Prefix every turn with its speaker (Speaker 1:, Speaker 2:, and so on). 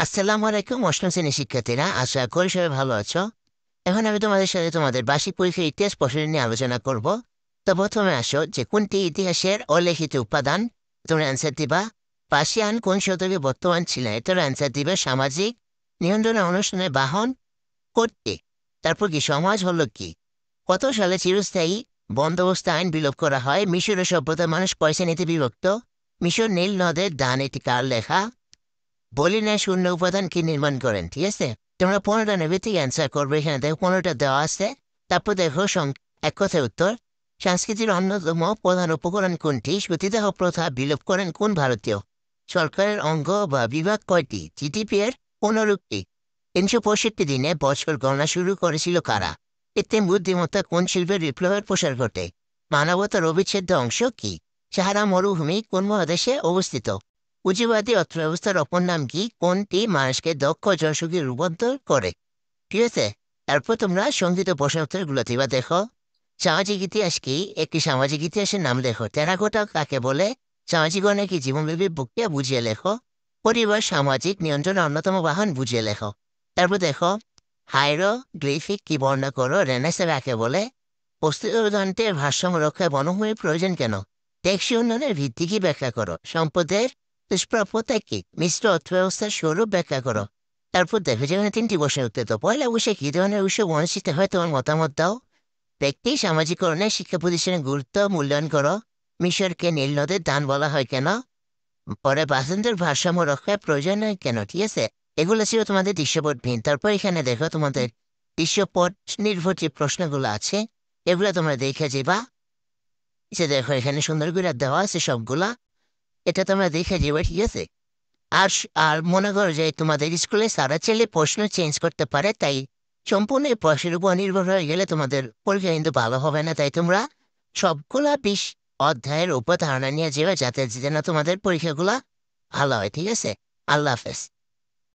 Speaker 1: আসসালামু আলাইকুম অষ্টম শ্রেণীর শিক্ষার্থীরা, আশা করি সবাই ভালো আছো। এখন আমি তোমাদের সাথে তোমাদের বার্ষিক পরীক্ষার ইতিহাস প্রশ্ন নিয়ে আলোচনা করব। তো প্রথমে আসো যে কোনটি ইতিহাসের অলিখিত উপাদান, তোমরা অ্যান্সার দিবা। পার্সিয়ান কোন শতকে বর্তমান ছিলেন, এটার অ্যান্সার দিবে সামাজিক নিয়ন্ত্রণ অনুষ্ঠানের বাহন করতে। তারপর কি সমাজ হলো কি, কত সালে চিরস্থায়ী বন্দোবস্ত আইন বিলোপ করা হয়, মিশরের সভ্যতার মানুষ কয় শ্রেণীতে বিভক্ত, মিশর নীল নদের দান, এটি কার লেখা, বলি না শূন্য উপাদান কি নির্মাণ করেন। ঠিক আছে, তোমরা 15টা নেবে থেকে অ্যান্সার করবে। এখানে দেখো 15টা দেওয়া আছে। তারপর দেখো এক কথায় উত্তর। সংস্কৃতির অন্যতম প্রধান উপকরণ কোনটি, সতীদাহ প্রথা বিলোপ করেন কোন ভারতীয়, সরকারের অঙ্গ বা বিভাগ কয়টি, জিডিপি এর 15টি, 365 দিনে বছর গণনা শুরু করেছিল কারা, কৃত্রিম বুদ্ধিমত্তা কোন শিল্পের বিপ্লবের প্রসার ঘটে, মানবতার অবিচ্ছেদ্য অংশ কি, সাহারা মরুভূমি কোন মহাদেশে অবস্থিত, পুঁজিবাদী অর্থব্যবস্থার অপর নাম কি, কোনটি মানুষকে দক্ষ জনশক্তি রূপান্তর করে। ঠিক আছে, তারপর তোমরা সংগীত প্রশ্নোত্তরগুলো দিবা। দেখো সামাজিক ইতিহাস কি, একটি সামাজিক ইতিহাসের নাম লেখো, টেরাকোটা কাকে বলে, সামাজিক কি জীবনব্যাপী প্রক্রিয়া বুঝিয়ে লেখো, পরিবার সামাজিক নিয়ন্ত্রণের অন্যতম বাহন বুঝিয়ে লেখো। তারপর দেখো হাইরোগ্লিফিক কি বর্ণনা করো, রেনেসাঁ কাকে বলে, প্রস্তুতন্ত্রের ভারসাম্য রক্ষায় বনভূমির প্রয়োজন কেন, টেকসই উন্নয়নের ভিত্তি কি ব্যাখ্যা করো, সম্পদের দুষ্প্রাপ্যতা কি, মিশ্র অর্থব্যবস্থার স্বরূপ ব্যাখ্যা করো। তারপর দেখো যেখানে 3টি প্রশ্নের উত্তর। তো পয়লা বৈশাখ কি ধরনের উৎসব অনুষ্ঠিত হয়, তোমার মতামত দাও। ব্যক্তি সামাজিকরণে শিক্ষা প্রতিষ্ঠানের গুরুত্ব মূল্যায়ন করো। মিশরকে নীল নদের দান বলা হয় কেন, পরে বাসন্তের ভারসাম্য রক্ষায় প্রয়োজন হয় কেন। ঠিক আছে, এগুলো ছিল তোমাদের দৃশ্যপট ভিন। তারপর এখানে দেখো তোমাদের দৃশ্যপট নির্ভর যে প্রশ্নগুলো আছে, এগুলো তোমরা দেখে যাবা। যে দেখো এখানে সুন্দর করে দেওয়া আছে সবগুলা, এটা তোমরা দেখে যাবে। ঠিক আছে, আর মনে করো যে তোমাদের স্কুলে সারা ছেলে প্রশ্ন চেঞ্জ করতে পারে, তাই সম্পূর্ণ এই প্রশ্নের উপর নির্ভর হয়ে গেলে তোমাদের পরীক্ষা কিন্তু ভালো হবে না। তাই তোমরা সবগুলা 20 অধ্যায়ের উপর ধারণা নিয়ে যাবে, যাতে যেন তোমাদের পরীক্ষাগুলা ভালো হয়। ঠিক আছে, আল্লাহ হাফেজ।